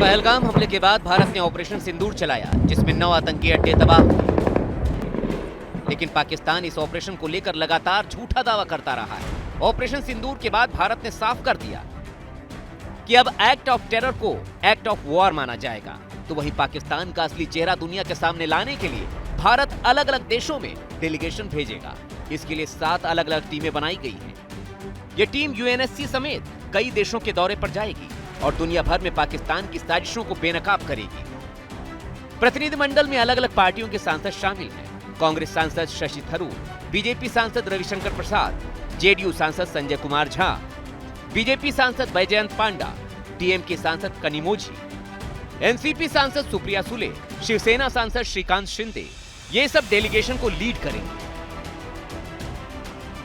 पहलगाम हमले के बाद भारत ने ऑपरेशन सिंदूर चलाया, जिसमें 9 आतंकी अड्डे तबाह हुए। लेकिन पाकिस्तान इस ऑपरेशन को लेकर लगातार झूठा दावा करता रहा है। ऑपरेशन सिंदूर के बाद भारत ने साफ कर दिया कि अब एक्ट ऑफ टेरर को एक्ट ऑफ वॉर माना जाएगा। तो वही पाकिस्तान का असली चेहरा दुनिया के सामने लाने के लिए भारत अलग अलग देशों में डेलीगेशन भेजेगा। इसके लिए 7 अलग अलग टीमें बनाई गई हैं। ये टीम यूएनएससी समेत कई देशों के दौरे पर जाएगी और दुनिया भर में पाकिस्तान की साजिशों को बेनकाब करेगी। प्रतिनिधिमंडल में अलग अलग पार्टियों के सांसद शामिल हैं। कांग्रेस सांसद शशि थरूर, बीजेपी सांसद रविशंकर प्रसाद, जेडीयू सांसद संजय कुमार झा, बीजेपी सांसद बैजयंत पांडा, टीएमके सांसद कनिमोझी, एनसीपी सांसद सुप्रिया सुले, शिवसेना सांसद श्रीकांत शिंदे, ये सब डेलीगेशन को लीड करेंगे।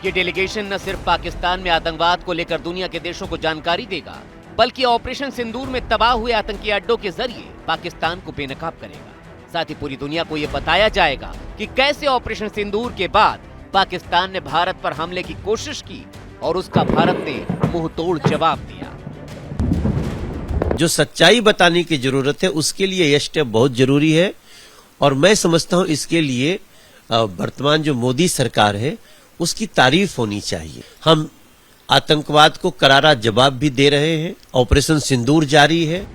ये डेलीगेशन न सिर्फ पाकिस्तान में आतंकवाद को लेकर दुनिया के देशों को जानकारी देगा, बल्कि ऑपरेशन सिंदूर में तबाह हुए आतंकी अड्डों के जरिए पाकिस्तान को बेनकाब करेगा। साथ ही पूरी दुनिया को यह बताया जाएगा कि कैसे ऑपरेशन सिंदूर के बाद पाकिस्तान ने भारत पर हमले की कोशिश की और उसका भारत ने मुंह तोड़ जवाब दिया। जो सच्चाई बताने की जरूरत है, उसके लिए यह स्टेप बहुत जरूरी है और मैं समझता हूं इसके लिए वर्तमान जो मोदी सरकार है उसकी तारीफ होनी चाहिए। हम आतंकवाद को करारा जवाब भी दे रहे हैं, ऑपरेशन सिंदूर जारी है।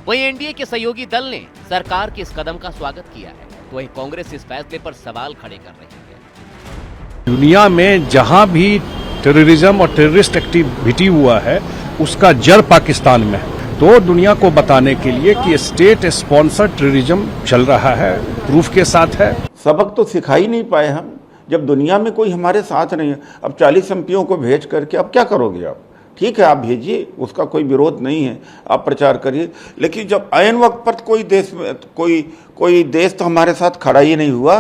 वहीं एनडीए के सहयोगी दल ने सरकार के इस कदम का स्वागत किया है, तो वहीं कांग्रेस इस फैसले पर सवाल खड़े कर रही है। दुनिया में जहां भी टेररिज्म और टेररिस्ट एक्टिविटी हुआ है उसका जड़ पाकिस्तान में है। तो दुनिया को बताने के लिए कि स्टेट स्पॉन्सर्ड टेररिज्म चल रहा है, प्रूफ के साथ है। सबक तो सिखा ही नहीं पाए हम, जब दुनिया में कोई हमारे साथ नहीं है। अब 40 एमपीओं को भेज करके अब क्या करोगे आप? ठीक है, आप भेजिए, उसका कोई विरोध नहीं है, आप प्रचार करिए, लेकिन जब ऐन वक्त पर कोई देश तो हमारे साथ खड़ा ही नहीं हुआ।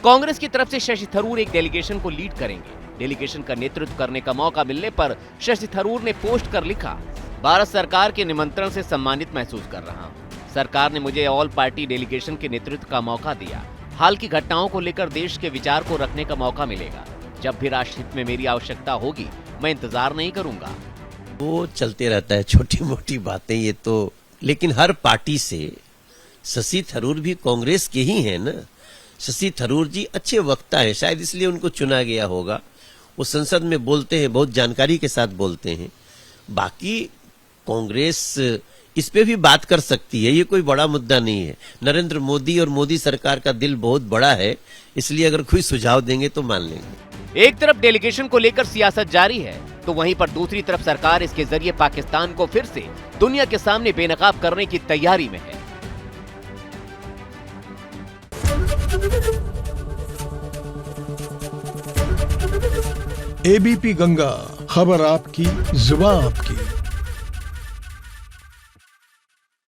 कांग्रेस की तरफ से शशि थरूर एक डेलीगेशन को लीड करेंगे। डेलीगेशन का नेतृत्व करने का मौका मिलने पर शशि थरूर ने पोस्ट कर लिखा, भारत सरकार के निमंत्रण से सम्मानित महसूस कर रहा हूं। सरकार ने मुझे ऑल पार्टी डेलीगेशन के नेतृत्व का मौका दिया। हाल की घटनाओं को लेकर देश के विचार को रखने का मौका मिलेगा। जब भी राष्ट्रहित में मेरी आवश्यकता होगी, मैं इंतजार नहीं करूंगा। वो चलते रहता है, छोटी मोटी बातें ये तो, लेकिन हर पार्टी से शशि थरूर भी कांग्रेस के ही हैं ना। शशि थरूर जी अच्छे वक्ता है, शायद इसलिए उनको चुना गया होगा। वो संसद में बोलते हैं, बहुत जानकारी के साथ बोलते हैं। बाकी कांग्रेस इस पे भी बात कर सकती है, ये कोई बड़ा मुद्दा नहीं है। नरेंद्र मोदी और मोदी सरकार का दिल बहुत बड़ा है, इसलिए अगर कोई सुझाव देंगे तो मान लेंगे। एक तरफ डेलीगेशन को लेकर सियासत जारी है, तो वहीं पर दूसरी तरफ सरकार इसके जरिए पाकिस्तान को फिर से दुनिया के सामने बेनकाब करने की तैयारी में है। एबीपी गंगा, खबर आपकी, जुबान आपकी।